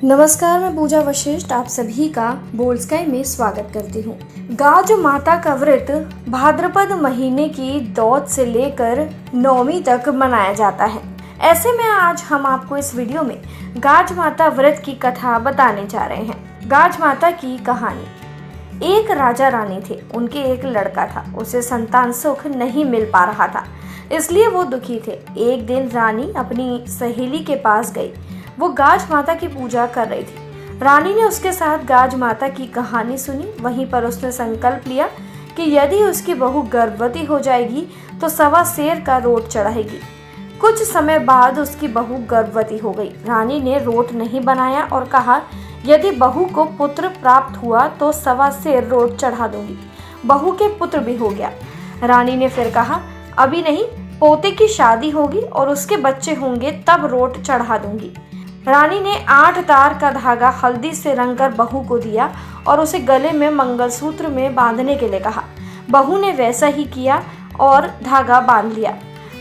नमस्कार, मैं पूजा वशिष्ठ आप सभी का बोल्डस्काई में स्वागत करती हूँ। गाज माता का व्रत भाद्रपद महीने की दौत से लेकर नौवीं तक मनाया जाता है। ऐसे में आज हम आपको इस वीडियो में गाज माता व्रत की कथा बताने जा रहे हैं। गाज माता की कहानी। एक राजा रानी थे, उनके एक लड़का था। उसे संतान सुख नहीं मिल पा रहा था, इसलिए वो दुखी थे। एक दिन रानी अपनी सहेली के पास गई। वो गाज माता की पूजा कर रही थी। रानी ने उसके साथ गाज माता की कहानी सुनी। वहीं पर उसने संकल्प लिया कि यदि उसकी बहू गर्भवती हो जाएगी तो 1.25 सेर का रोट चढ़ाएगी। कुछ समय बाद उसकी बहू गर्भवती हो गई। रानी ने रोट नहीं बनाया और कहा, यदि बहू को पुत्र प्राप्त हुआ तो 1.25 सेर रोट चढ़ा दूंगी। बहू के पुत्र भी हो गया। रानी ने फिर कहा, अभी नहीं, पोते की शादी होगी और उसके बच्चे होंगे तब रोट चढ़ा दूंगी। रानी ने 8 तार का धागा हल्दी से रंगकर बहू को दिया और उसे गले में मंगलसूत्र में बांधने के लिए कहा। बहू ने वैसा ही किया और धागा बांध लिया।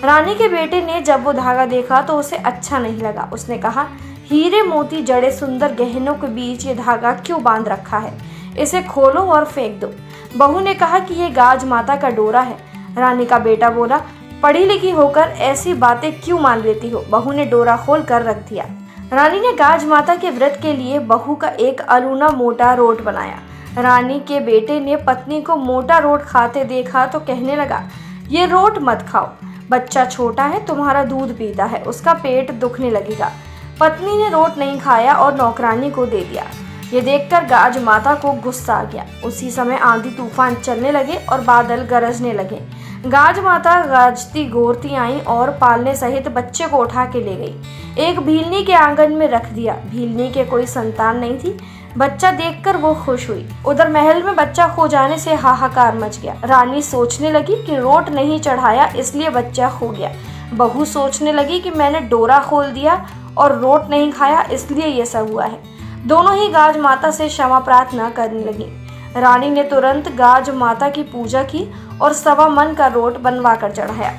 रानी के बेटे ने जब वो धागा देखा तो उसे अच्छा नहीं लगा। उसने कहा, हीरे मोती जड़े सुंदर गहनों के बीच ये धागा क्यों बांध रखा है? इसे खोलो और फेंक दो। बहू ने कहा कि ये गाज माता का डोरा है। रानी का बेटा बोला, पढ़ी लिखी होकर ऐसी बातें क्यों मान लेती हो? बहू ने डोरा खोल कर रख दिया। रानी ने गाज माता के व्रत के लिए बहू का एक अलूना मोटा रोट बनाया। रानी के बेटे ने पत्नी को मोटा रोट खाते देखा तो कहने लगा, ये रोट मत खाओ, बच्चा छोटा है, तुम्हारा दूध पीता है, उसका पेट दुखने लगेगा। पत्नी ने रोट नहीं खाया और नौकरानी को दे दिया। ये देखकर गाज माता को गुस्सा आ गया। उसी समय आंधी तूफान चलने लगे और बादल गरजने लगे। गाज माता गाजती गोरती आई और पालने सहित बच्चे को उठा के ले गई। एक भीलनी के आंगन में रख दिया। भीलनी के कोई संतान नहीं थी। बच्चा देखकर वो खुश हुई। उधर महल में बच्चा खो जाने से हाहाकार मच गया। रानी सोचने लगी कि रोट नहीं चढ़ाया इसलिए बच्चा खो गया। बहू सोचने लगी कि मैंने डोरा खोल दिया और रोट नहीं खाया इसलिए ये सब हुआ है। दोनों ही गाज माता से क्षमा प्रार्थना करने लगी। रानी ने तुरंत गाज माता की पूजा की और 1.25 मन का रोट बनवा कर चढ़ाया।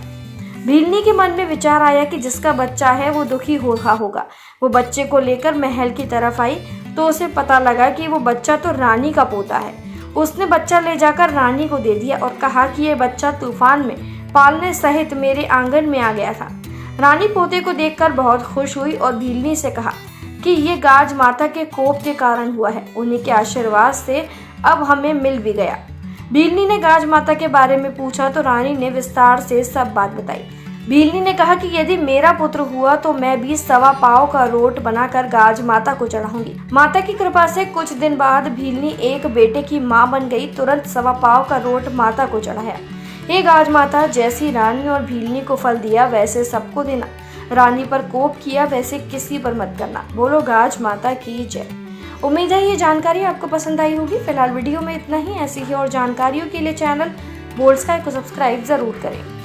भीलनी के मन में विचार आया कि जिसका बच्चा है वो दुखी हो रहा होगा। वो बच्चे को लेकर महल की तरफ आई तो उसे पता लगा कि वो बच्चा तो रानी का पोता है। उसने बच्चा ले जाकर रानी को दे दिया और कहा कि ये बच्चा तूफान में पालने सहित मेरे आंगन में आ गया था। रानी पोते को देखकर बहुत खुश हुई और भीलनी से कहा कि ये गाज माता के कोप के कारण हुआ है। उन्हीं के आशीर्वाद से अब हमें मिल भी गया। भीलनी ने गाज माता के बारे में पूछा तो रानी ने विस्तार से सब बात बताई। भीलनी ने कहा कि यदि मेरा पुत्र हुआ तो मैं भी 1.25 पाव का रोट बनाकर गाज माता को चढ़ाऊंगी। माता की कृपा से कुछ दिन बाद भीलनी एक बेटे की माँ बन गई। तुरंत 1.25 पाव का रोट माता को चढ़ाया। हे गाज माता, जैसी रानी और भीलनी को फल दिया वैसे सबको देना। रानी पर कोप किया वैसे किसी पर मत करना। बोलो गाज माता की जय। उम्मीद है ये जानकारी आपको पसंद आई होगी। फिलहाल वीडियो में इतना ही। ऐसी ही और जानकारियों के लिए चैनल बोल्डस्काई को सब्सक्राइब जरूर करें।